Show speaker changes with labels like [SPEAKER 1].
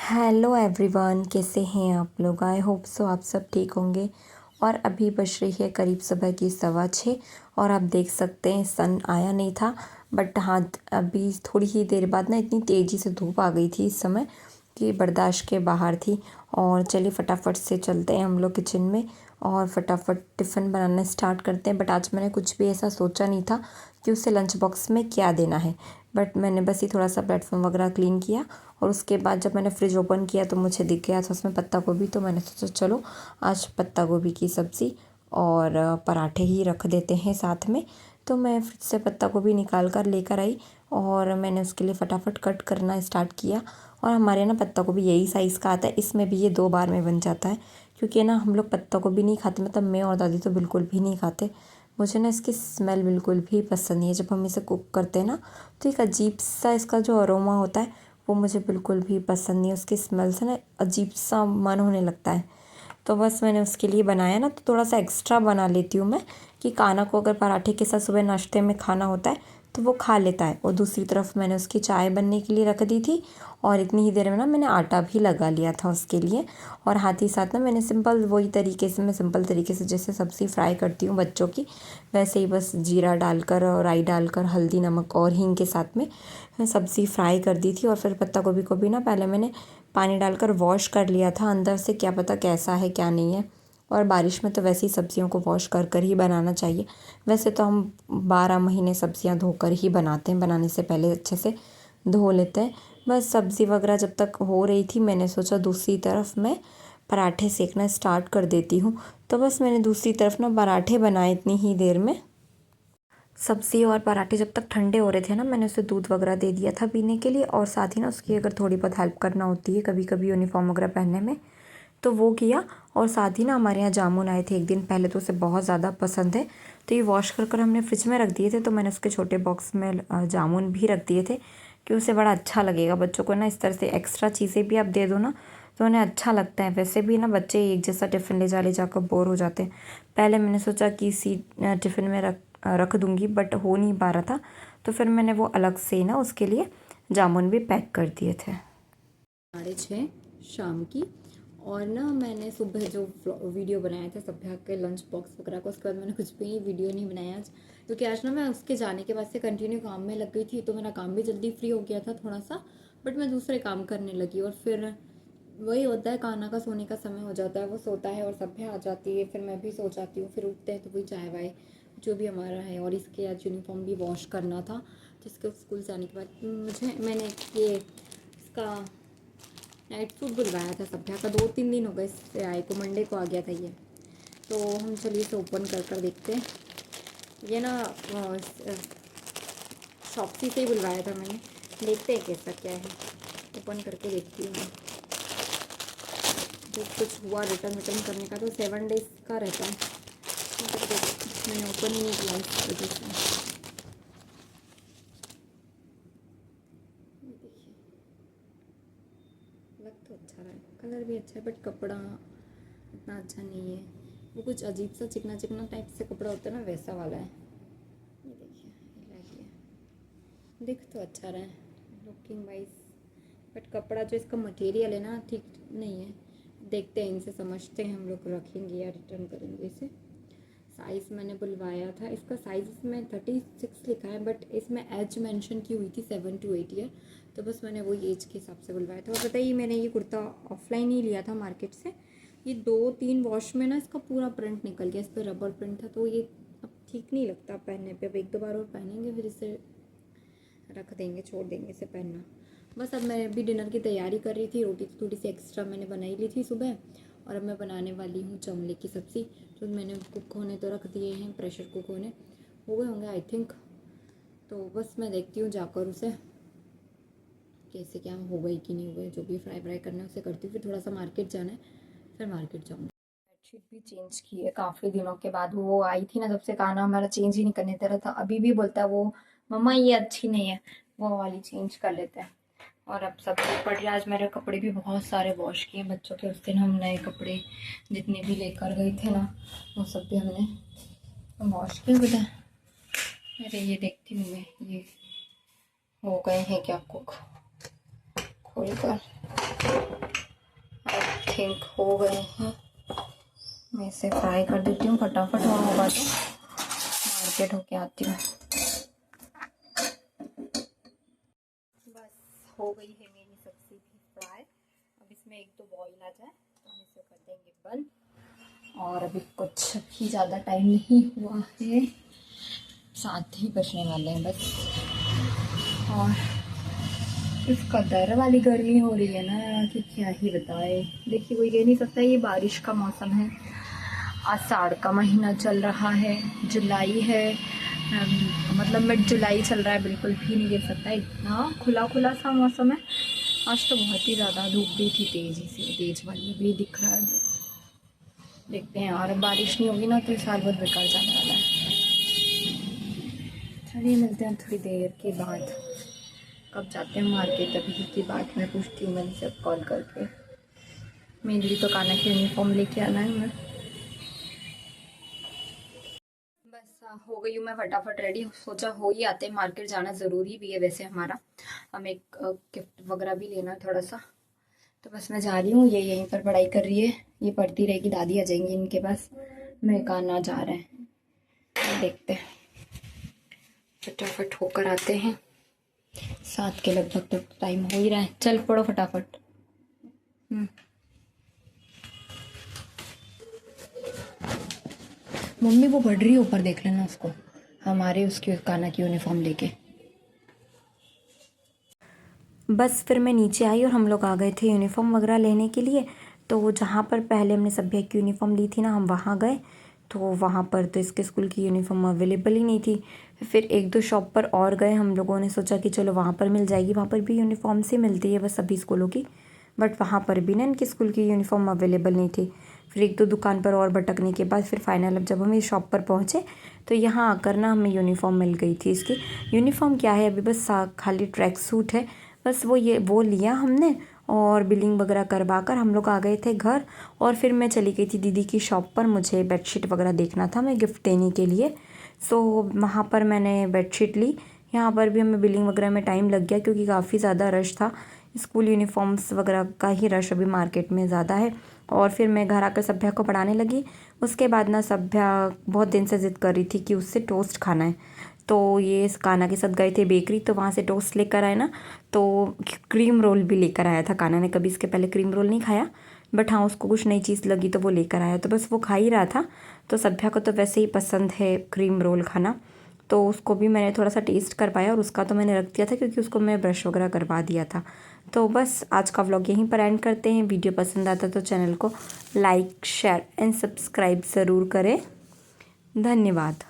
[SPEAKER 1] Hello everyone, कैसे हैं आप लोग। आई होप सो आप सब ठीक होंगे। और अभी बज रही है करीब सुबह की 6:15 और आप देख सकते हैं सन आया नहीं था। बट हाँ, अभी थोड़ी ही देर बाद ना इतनी तेज़ी से धूप आ गई थी इस समय कि बर्दाश्त के बाहर थी। और चलिए फटाफट से चलते हैं हम लोग किचन में और फटाफट टिफ़िन बनाना स्टार्ट करते हैं। बट आज मैंने कुछ भी ऐसा सोचा नहीं था कि उसे लंच बॉक्स में क्या देना है। बट मैंने बस ही थोड़ा सा प्लेटफॉर्म वगैरह क्लीन किया और उसके बाद जब मैंने फ्रिज ओपन किया तो मुझे दिख गया था उसमें पत्ता गोभी। तो मैंने सोचा चलो आज पत्ता गोभी की सब्ज़ी और पराठे ही रख देते हैं साथ में। तो मैं फ्रिज से पत्ता गोभी निकाल कर लेकर आई और मैंने उसके लिए फटाफट कट करना स्टार्ट किया। और हमारे ना पत्ता गोभी यही साइज़ का आता है, इसमें भी ये 2 बार में बन जाता है। क्योंकि ना हम लोग पत्ता गोभी नहीं खाते, मतलब मैं और दादी तो बिल्कुल भी नहीं खाते। मुझे ना इसकी स्मेल बिल्कुल भी पसंद नहीं है। जब हम इसे कुक करते हैं ना तो एक अजीब सा इसका जो अरोमा होता है वो मुझे बिल्कुल भी पसंद नहीं है। उसकी स्मेल से ना अजीब सा मन होने लगता है। तो बस मैंने उसके लिए बनाया ना, तो थोड़ा सा एक्स्ट्रा बना लेती हूँ मैं कि काना को अगर पराठे के साथ सुबह नाश्ते में खाना होता है तो वो खा लेता है। और दूसरी तरफ मैंने उसकी चाय बनने के लिए रख दी थी और इतनी ही देर में ना मैंने आटा भी लगा लिया था उसके लिए। और हाथ ही साथ ना मैंने सिंपल वही तरीके से, मैं सिंपल तरीके से जैसे सब्ज़ी फ्राई करती हूँ बच्चों की, वैसे ही बस जीरा डालकर और राई डालकर हल्दी नमक और हींग के साथ में सब्ज़ी फ्राई कर दी थी। और फिर पत्ता गोभी को भी ना पहले मैंने पानी डालकर वॉश कर लिया था अंदर से, क्या पता कैसा है क्या नहीं है। और बारिश में तो वैसे ही सब्जियों को वॉश कर कर ही बनाना चाहिए। वैसे तो हम 12 महीने सब्जियां धोकर ही बनाते हैं, बनाने से पहले अच्छे से धो लेते हैं। बस सब्ज़ी वगैरह जब तक हो रही थी मैंने सोचा दूसरी तरफ मैं पराठे सेकना स्टार्ट कर देती हूँ। तो बस मैंने दूसरी तरफ ना पराठे बनाए इतनी ही देर में। सब्ज़ी और पराठे जब तक ठंडे हो रहे थे ना मैंने उसे दूध वगैरह दे दिया था पीने के लिए। और साथ ही ना उसकी अगर थोड़ी बहुत हेल्प करना होती है कभी कभी यूनिफॉर्म वगैरह पहनने में तो वो किया। और साथ ही ना हमारे यहाँ जामुन आए थे एक दिन पहले, तो उसे बहुत ज़्यादा पसंद है। तो ये वॉश कर कर हमने फ्रिज में रख दिए थे। तो मैंने उसके छोटे बॉक्स में जामुन भी रख दिए थे कि उसे बड़ा अच्छा लगेगा। बच्चों को ना इस तरह से एक्स्ट्रा चीज़ें भी आप दे दो ना तो उन्हें अच्छा लगता है। वैसे भी ना बच्चे एक जैसा टिफ़िन ले जाकर बोर हो जाते हैं। पहले मैंने सोचा कि इसी टिफ़िन में रख दूँगी बट हो नहीं पा रहा था। तो फिर मैंने वो अलग से ना उसके लिए जामुन भी पैक कर दिए थे। 6:30 शाम की। और ना मैंने सुबह जो वीडियो बनाया था सभ्या के लंच बॉक्स वगैरह का, उसके बाद मैंने कुछ भी वीडियो नहीं बनाया आज, क्योंकि आज ना मैं उसके जाने के बाद से कंटिन्यू काम में लग गई थी। तो मेरा काम भी जल्दी फ्री हो गया था थोड़ा सा, बट मैं दूसरे काम करने लगी। और फिर वही होता है, कान्हा का सोने का समय हो जाता है, वो सोता है और सभ्या आ जाती है, फिर मैं भी सो जाती हूँ। फिर उठते हैं तो वही चाय वाय जो भी हमारा है। और इसके आज यूनिफॉर्म भी वॉश करना था जिसके स्कूल जाने के बाद मैंने ये इसका नाइट सूट बुलवाया था सभ्या का। 2-3 दिन हो गए इससे आए को, मंडे को आ गया था ये। तो हम चलिए इसे ओपन कर कर देखते हैं। ये ना शॉप्सी से ही बुलवाया था मैंने, देखते हैं कैसा क्या है। ओपन करके देखती हूँ मैं। जब कुछ हुआ रिटर्न करने का तो 7 डेज़ का रहता है। मैंने ओपन ही नहीं किया इस वजह से। देखिए लग तो अच्छा रहा है, कलर भी अच्छा है, बट कपड़ा इतना अच्छा नहीं है। वो कुछ अजीब सा चिकना चिकना टाइप से कपड़ा होता है ना, वैसा वाला है। ये देखिए, ये लाइए, दिख तो अच्छा रहा है लुकिंग वाइज, बट कपड़ा जो इसका मटेरियल है ना ठीक नहीं है। देखते हैं, इनसे समझते हैं हम लोग रखेंगे या रिटर्न करेंगे इसे। साइज़ मैंने बुलवाया था, इसका साइज़ इसमें 36 लिखा है, बट इसमें एज मेंशन की हुई थी 7 to 8 ईयर। तो बस मैंने वही एज के हिसाब से बुलवाया था। और बताइए, मैंने ये कुर्ता ऑफलाइन ही लिया था मार्केट से। ये 2-3 वॉश में ना इसका पूरा प्रिंट निकल गया, इस पर रबर प्रिंट था। तो ये अब ठीक नहीं लगता पहनने पे। अब 1-2 बार और पहनेंगे फिर इसे रख देंगे, छोड़ देंगे इसे पहनना। बस अब मैं भी डिनर की तैयारी कर रही थी। रोटी तो थोड़ी सी एक्स्ट्रा मैंने बनाई ली थी सुबह, और अब मैं बनाने वाली हूँ चमले की सब्ज़ी। तो मैंने कुक होने तो रख दिए हैं, प्रेशर कुक होने हो गए होंगे आई थिंक। तो बस मैं देखती हूँ जाकर उसे कैसे क्या हो गई कि नहीं हो गई। जो भी फ्राई फ्राई करना है उसे करती हूँ। फिर थोड़ा सा मार्केट जाना है, फिर मार्केट जाऊँगी। बेडशीट भी चेंज की है काफ़ी दिनों के बाद। वो आई थी ना जब से, खाना हमारा चेंज ही नहीं करने दे रहा था। अभी भी बोलता है वो, मम्मा ये अच्छी नहीं है, वो वाली चेंज कर लेते हैं। और अब सब पड़ रहा है। आज मेरे कपड़े भी बहुत सारे वॉश किए बच्चों के। उस दिन हम नए कपड़े जितने भी लेकर गए थे ना वो सब भी हमने वॉश किए। बता, अरे ये देखती हूँ मैं, ये हो गए हैं क्या कुक, खोलकर आई थिंक हो गए हैं। मैं इसे फ्राई कर देती हूँ फटाफट, और होगा तो मार्केट होके आती हूँ। बस हो गई है मेरी सब्जी भी फ्राई। अब इसमें एक दो बॉईल आ जाए तो हम इसे कर देंगे बंद। और अभी कुछ भी ज़्यादा टाइम नहीं हुआ है, 7 ही बजने वाले हैं बस। और इस कदर वाली गर्मी हो रही है ना कि क्या ही बताए। देखिए कोई कह नहीं सकता ये बारिश का मौसम है। आषाढ़ का महीना चल रहा है, जुलाई है, मतलब मिड जुलाई चल रहा है, बिल्कुल भी नहीं कह सकता, इतना खुला खुला सा मौसम है। आज तो बहुत ही ज़्यादा धूप भी थी, तेज़ वाली भी दिख रहा है। देखते हैं, और बारिश नहीं होगी ना तो इस साल बहुत बेकार जाने वाला है। चलिए मिलते हैं थोड़ी देर के बाद। कब जाते हैं मार्केट अभी की बात मैं पूछती हूँ मैंने सब कॉल करके। मेरे लिए तो कान्हा की यूनिफॉर्म लेके आना है। मैं बस हो गई हूँ मैं फटाफट रेडी। सोचा हो ही आते हैं, मार्केट जाना ज़रूरी भी है वैसे हमारा। हमें एक गिफ्ट वगैरह भी लेना है थोड़ा सा। तो बस मैं जा रही हूँ, ये यहीं पर पढ़ाई कर रही है, ये पढ़ती रहेगी, दादी आ जाएंगी इनके पास। मेरे कान्हा जा रहे हैं, देखते हैं फटाफट होकर आते हैं। 7 के लगभग तो टाइम हो ही रहा है। चल पढ़ो फटाफट। मम्मी वो पढ़ रही है ऊपर, देख लेना उसको, हमारे उसकी कान्हा की यूनिफॉर्म लेके। बस फिर मैं नीचे आई और हम लोग आ गए थे यूनिफॉर्म वगैरह लेने के लिए। तो जहाँ पर पहले हमने सभ्या की यूनिफॉर्म ली थी ना, हम वहाँ गए तो वहाँ पर तो इसके स्कूल की यूनिफॉर्म अवेलेबल ही नहीं थी। फिर एक दो शॉप पर और गए हम लोगों ने, सोचा कि चलो वहाँ पर मिल जाएगी, वहाँ पर भी यूनिफॉर्म से मिलती है बस सभी स्कूलों की। बट वहाँ पर भी ना इनकी स्कूल की यूनिफॉर्म अवेलेबल नहीं थी। फिर एक दो दुकान पर और भटकने के बाद फिर फाइनल अब जब हम इस शॉप पर पहुँचे तो यहाँ आकर ना हमें यूनिफॉर्म मिल गई थी इसकी। यूनिफॉर्म क्या है, अभी बस खाली ट्रैक सूट है बस, वो लिया हमने और बिलिंग वगैरह करवा कर हम लोग आ गए थे घर। और फिर मैं चली गई थी दीदी की शॉप पर, मुझे बेडशीट वगैरह देखना था मैं गिफ्ट देने के लिए। सो वहाँ पर मैंने बेडशीट ली। यहाँ पर भी हमें बिलिंग वगैरह में टाइम लग गया क्योंकि काफ़ी ज़्यादा रश था। स्कूल यूनिफॉर्म्स वगैरह का ही रश अभी मार्केट में ज़्यादा है। और फिर मैं घर आकर सभ्या को पढ़ाने लगी। उसके बाद ना सभ्या बहुत दिन से ज़िद कर रही थी कि उससे टोस्ट खाना है। तो ये कान्हा के साथ गए थे बेकरी, तो वहाँ से टोस्ट लेकर आए ना, तो क्रीम रोल भी लेकर आया था। कान्हा ने कभी इसके पहले क्रीम रोल नहीं खाया, बट हाँ उसको कुछ नई चीज़ लगी तो वो लेकर आया, तो बस वो खा ही रहा था। तो सभ्या को तो वैसे ही पसंद है क्रीम रोल खाना, तो उसको भी मैंने थोड़ा सा टेस्ट करवाया और उसका तो मैंने रख दिया था क्योंकि उसको मैं ब्रश वगैरह करवा दिया था। तो बस आज का व्लॉग यहीं पर एंड करते हैं। वीडियो पसंद आता तो चैनल को लाइक शेयर एंड सब्सक्राइब ज़रूर करें। धन्यवाद।